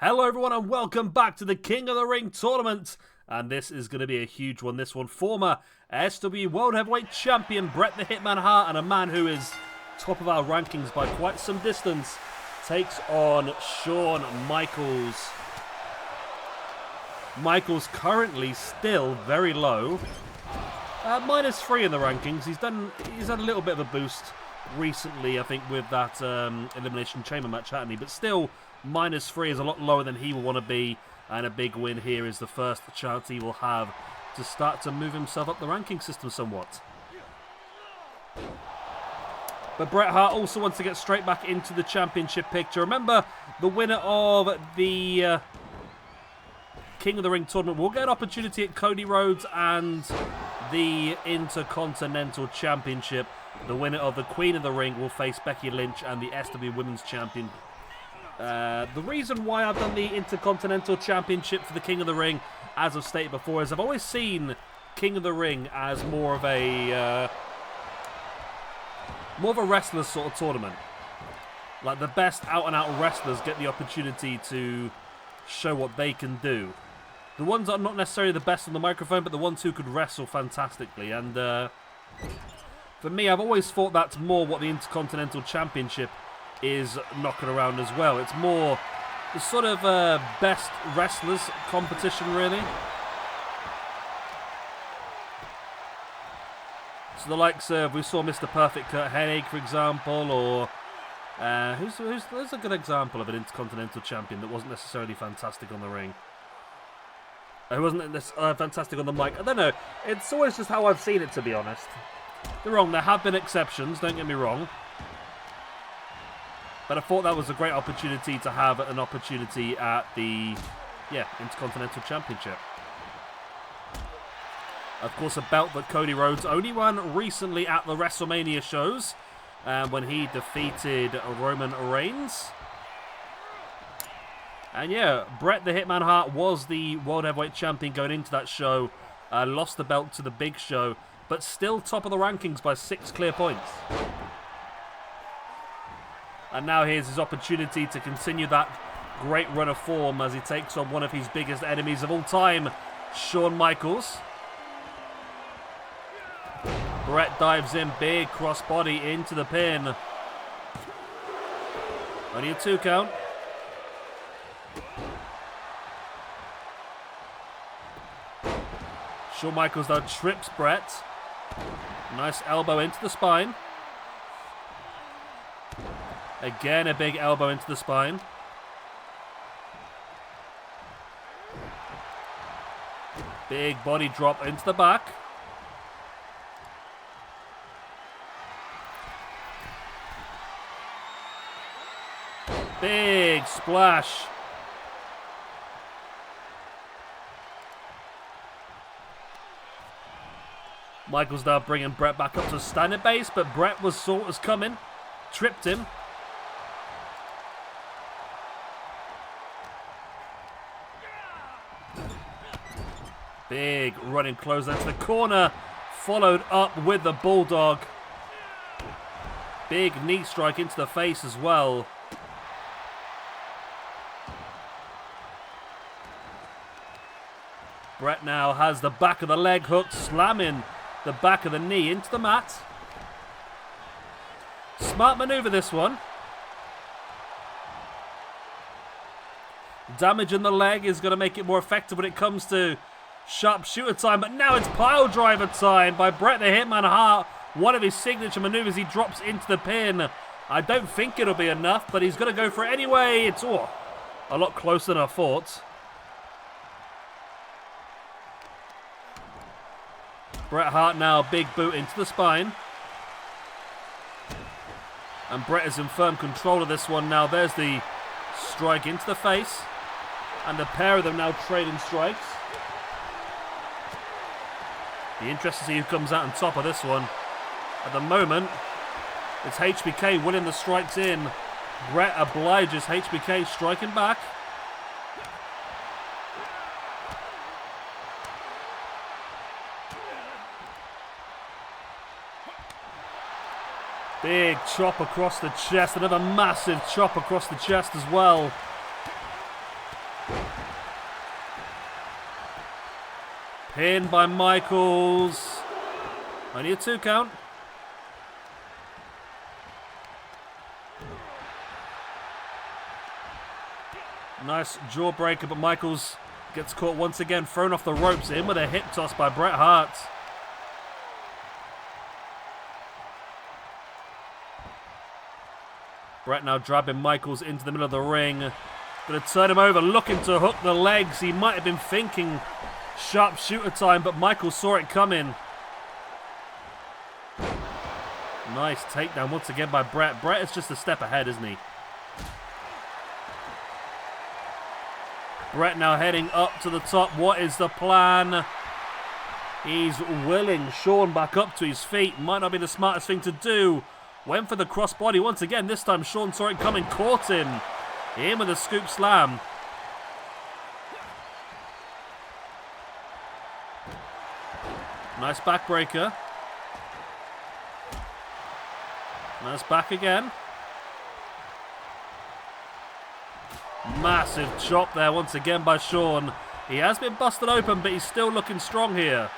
Hello everyone and welcome back to the King of the Ring tournament. And this is going to be a huge one. This one, former SW World Heavyweight Champion Bret the Hitman Hart, and a man who is top of our rankings by quite some distance, takes on Shawn Michaels. Michaels currently still very low. -3 in the rankings. He's had a little bit of a boost recently, I think, with that Elimination Chamber match, hasn't he? But still, -3 is a lot lower than he will want to be, and a big win here is the first chance he will have to start to move himself up the ranking system somewhat. But Bret Hart also wants to get straight back into the championship picture. Remember, the winner of the King of the Ring tournament will get an opportunity at Cody Rhodes and the Intercontinental Championship. The winner of the Queen of the Ring will face Becky Lynch and the SW Women's Champion. The reason why I've done the Intercontinental Championship for the King of the Ring, as I've stated before, is I've always seen King of the Ring as more of a wrestler's sort of tournament. Like, the best out-and-out wrestlers get the opportunity to show what they can do. The ones that are not necessarily the best on the microphone, but the ones who could wrestle fantastically. And for me, I've always thought that's more what the Intercontinental Championship is knocking around as well. It's more the sort of best wrestlers competition, really. So the likes of, we saw Mr. Perfect Kurt Hennig, for example, or who's a good example of an Intercontinental Champion that wasn't necessarily fantastic on the ring? Who wasn't fantastic on the mic? I don't know. It's always just how I've seen it, to be honest. They're wrong. There have been exceptions, don't get me wrong. But I thought that was a great opportunity to have an opportunity at the Intercontinental Championship. Of course, a belt that Cody Rhodes only won recently at the WrestleMania shows when he defeated Roman Reigns. And yeah, Bret the Hitman Hart was the World Heavyweight Champion going into that show. Lost the belt to the Big Show, but still top of the rankings by 6 clear points. And now here's his opportunity to continue that great run of form as he takes on one of his biggest enemies of all time, Shawn Michaels. Bret dives in, big crossbody into the pin. Only a 2 count. Shawn Michaels though trips Bret. Nice elbow into the spine. Again, a big elbow into the spine. Big body drop into the back. Big splash. Michaels now bringing Bret back up to standing base, but Bret saw what was coming. Tripped him. Big running close into the corner, followed up with the Bulldog. Big knee strike into the face as well. Bret now has the back of the leg hook, slamming the back of the knee into the mat. Smart maneuver, this one. Damage in the leg is going to make it more effective when it comes to sharpshooter time, but now it's pile driver time by Bret the Hitman Hart. One of his signature maneuvers, he drops into the pin. I don't think it'll be enough, but he's going to go for it anyway. It's a lot closer than I thought. Bret Hart now, big boot into the spine. And Bret is in firm control of this one now. There's the strike into the face. And the pair of them now trading strikes. Be interested to see who comes out on top of this one. At the moment, it's HBK winning the strikes in. Bret obliges HBK striking back. Big chop across the chest. Another massive chop across the chest as well. Pinned by Michaels. Only a 2 count. Nice jawbreaker, but Michaels gets caught once again, thrown off the ropes, in with a hip toss by Bret Hart. Bret now dragging Michaels into the middle of the ring. Going to turn him over, looking to hook the legs. He might have been thinking sharpshooter time, but Michaels saw it coming. Nice takedown once again by Bret. Bret is just a step ahead, isn't he? Bret now heading up to the top. What is the plan? He's willing Shawn back up to his feet. Might not be the smartest thing to do. Went for the crossbody once again. This time Shawn saw it coming, caught him. In with a scoop slam. Nice backbreaker. Nice back again. Massive chop there once again by Shawn. He has been busted open, but he's still looking strong here.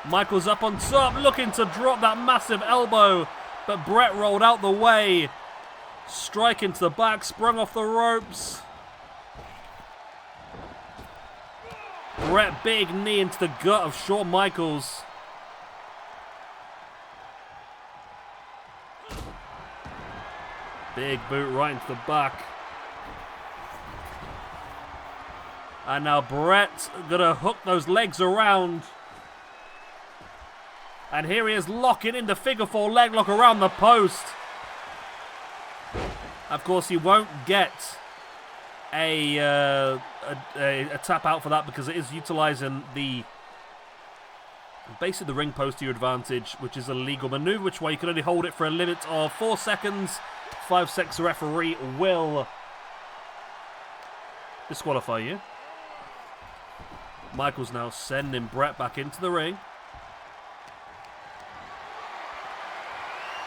Michaels up on top, looking to drop that massive elbow, but Bret rolled out the way. Strike into the back, sprung off the ropes. Bret, big knee into the gut of Shawn Michaels. Big boot right into the back. And now Bret gonna hook those legs around. And here he is locking in the figure 4 leg lock around the post. Of course, he won't get a tap out for that because it is utilizing basically the ring post to your advantage, which is a legal maneuver, which way you can only hold it for a limit of 4 seconds. 5 seconds, the referee will disqualify you. Michaels now sending Bret back into the ring.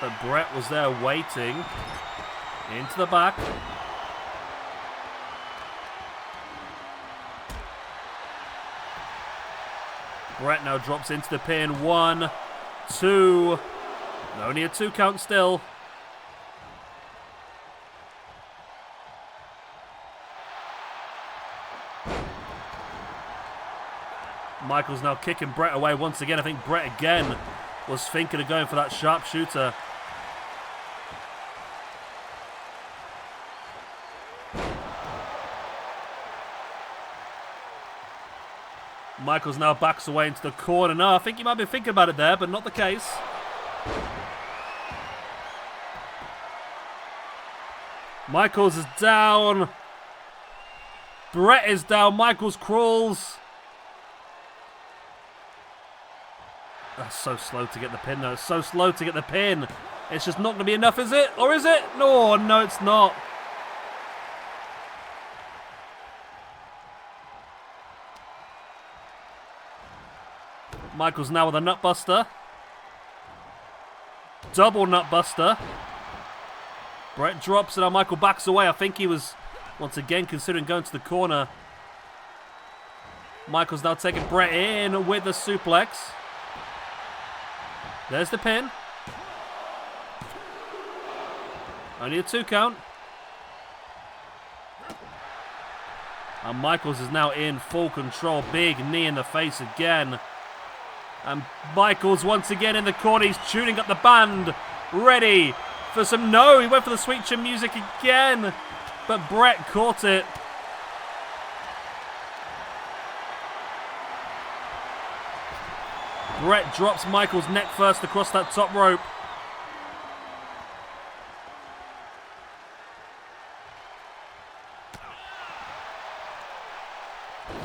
But Bret was there waiting. Into the back. Bret now drops into the pin. 1, 2. Only a 2 count still. Michaels now kicking Bret away once again. I think Bret again was thinking of going for that sharpshooter. Michaels now backs away into the corner. No, I think he might be thinking about it there, but not the case. Michaels is down. Bret is down. Michaels crawls. That's so slow to get the pin, though. It's so slow to get the pin. It's just not going to be enough, is it? Or is it? No, no, it's not. Michaels now with a nutbuster. Double nutbuster. Bret drops and now Michael backs away. I think he was, once again, considering going to the corner. Michaels now taking Bret in with the suplex. There's the pin. Only a 2 count. And Michaels is now in full control. Big knee in the face again. And Michaels once again in the corner. He's tuning up the band. Ready for some... No, he went for the sweet chin music again. But Bret caught it. Bret drops Michaels neck first across that top rope.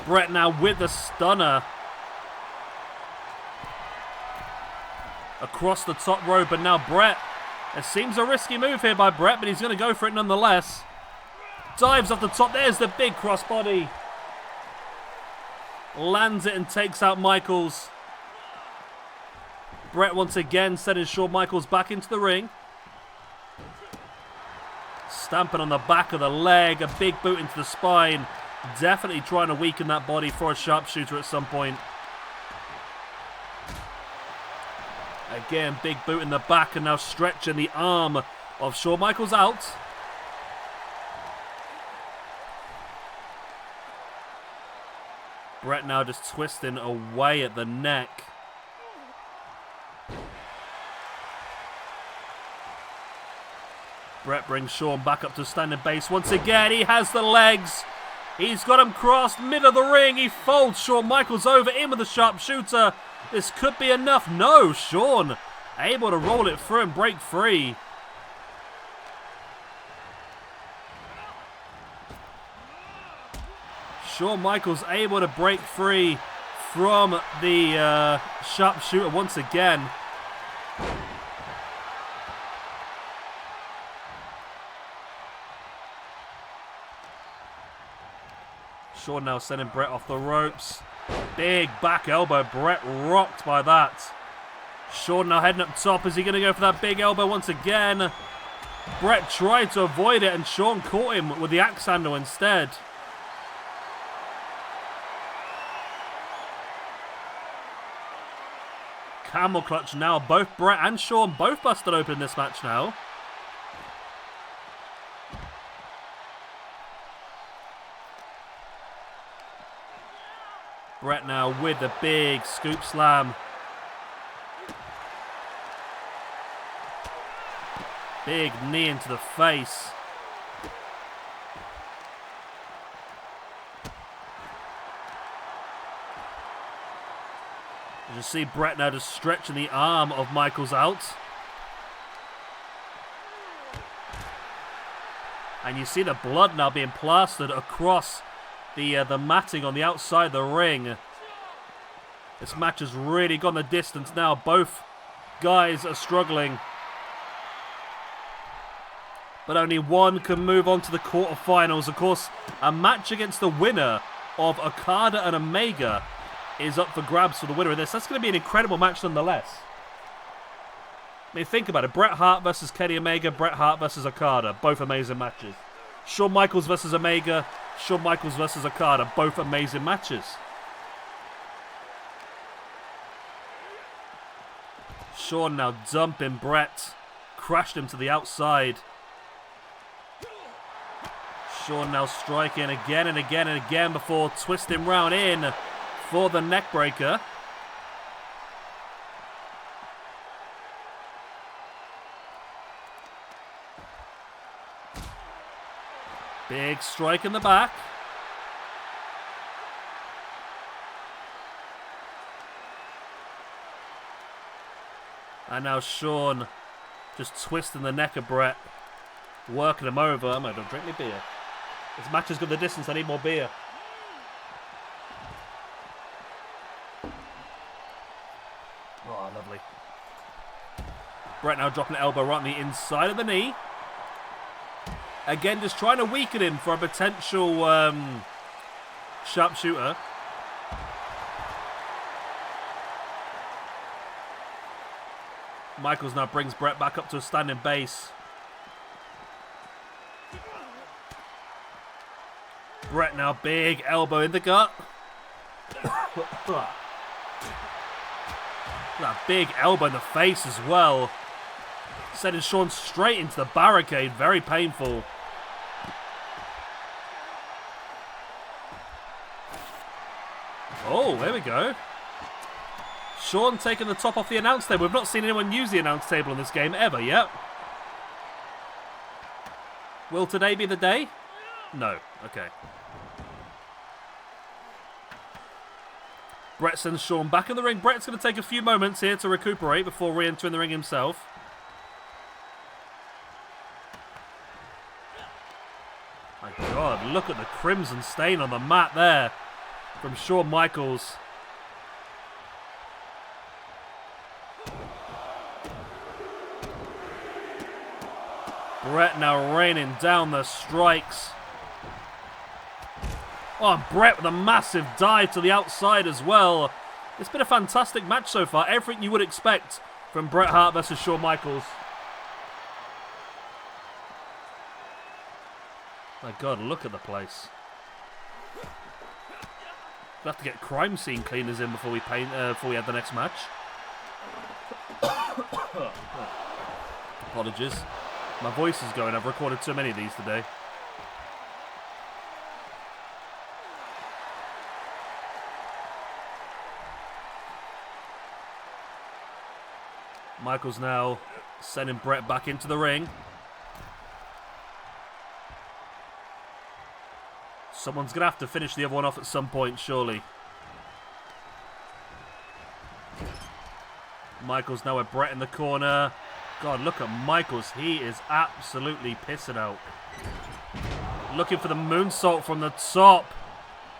Bret now with the stunner. Across the top rope, and now Bret. It seems a risky move here by Bret, but he's going to go for it nonetheless. Dives off the top. There's the big crossbody. Lands it and takes out Michaels. Bret once again sending Shawn Michaels back into the ring. Stamping on the back of the leg. A big boot into the spine. Definitely trying to weaken that body for a sharpshooter at some point. Again, big boot in the back, and now stretching the arm of Shawn Michaels out. Bret now just twisting away at the neck. Bret brings Shawn back up to standing base once again. He has the legs. He's got him crossed, mid of the ring. He folds Shawn Michaels over, in with the sharpshooter. This could be enough. No, Shawn able to roll it through and break free. Shawn Michaels able to break free from the sharpshooter once again. Shawn now sending Bret off the ropes. Big back elbow. Bret rocked by that. Shawn now heading up top. Is he going to go for that big elbow once again? Bret tried to avoid it and Shawn caught him with the axe handle instead. Camel clutch now. Both Bret and Shawn both busted open this match now. Bret now with the big scoop slam. Big knee into the face. You see Bret now just stretching the arm of Michaels out. And you see the blood now being plastered across the matting on the outside of the ring. This match has really gone the distance now. Both guys are struggling. But only one can move on to the quarterfinals. Of course, a match against the winner of Okada and Omega is up for grabs for the winner of this. That's going to be an incredible match nonetheless. I mean, think about it. Bret Hart versus Kenny Omega, Bret Hart versus Okada. Both amazing matches. Shawn Michaels versus Omega, Shawn Michaels versus Okada. Both amazing matches. Shawn now dumping Bret. Crashed him to the outside. Shawn now striking again and again and again before twisting round in for the neckbreaker. Big strike in the back. And now Shawn just twisting the neck of Bret. Working him over. I'm going to drink me beer. This match has got the distance. I need more beer. Oh, lovely. Bret now dropping an elbow right on the inside of the knee. Again, just trying to weaken him for a potential sharpshooter. Michaels now brings Bret back up to a standing base. Bret now big elbow in the gut. That big elbow in the face as well. Sending Shawn straight into the barricade. Very painful. Oh, there we go. Shawn taking the top off the announce table. We've not seen anyone use the announce table in this game ever yet. Will today be the day? No. Okay. Bret sends Shawn back in the ring. Bret's going to take a few moments here to recuperate before re-entering the ring himself. My God, look at the crimson stain on the mat there from Shawn Michaels. Bret now raining down the strikes. Oh, and Bret with a massive dive to the outside as well. It's been a fantastic match so far. Everything you would expect from Bret Hart versus Shawn Michaels. My God, look at the place. We'll have to get crime scene cleaners in before we before we have the next match. Apologies. My voice is going. I've recorded too many of these today. Michaels now sending Bret back into the ring. Someone's going to have to finish the other one off at some point, surely. Michaels now with Bret in the corner. God, look at Michaels. He is absolutely pissing out. Looking for the moonsault from the top.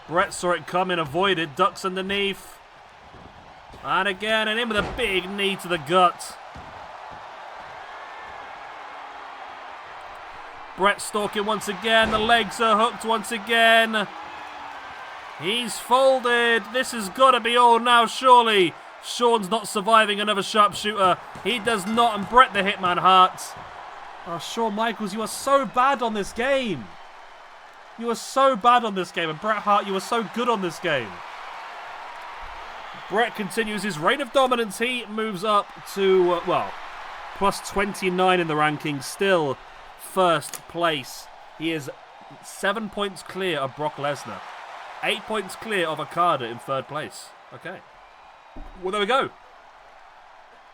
Bret saw it coming, avoided, ducks underneath. And again, and in with a big knee to the gut. Bret stalking once again. The legs are hooked once again. He's folded. This has got to be all now, surely. Shawn's not surviving another sharpshooter. He does not, and Bret the Hitman Hart. Oh, Shawn Michaels, you are so bad on this game. You are so bad on this game, and Bret Hart, you are so good on this game. Bret continues his reign of dominance. He moves up to, well, plus 29 in the rankings. Still first place. He is 7 points clear of Brock Lesnar. 8 points clear of Okada in third place. Okay. Well, there we go.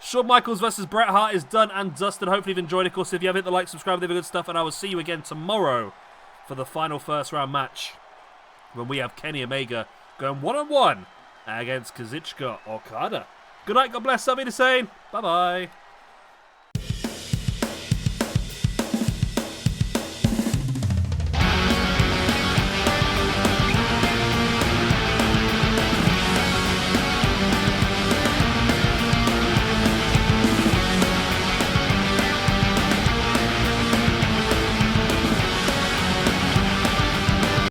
Shawn Michaels versus Bret Hart is done and dusted. Hopefully you've enjoyed it. Of course, if you have, hit the like, subscribe, leave the good stuff, and I will see you again tomorrow for the final first round match when we have Kenny Omega going one-on-one against Kazuchika Okada. Good night, God bless, I'll be the same. Bye-bye.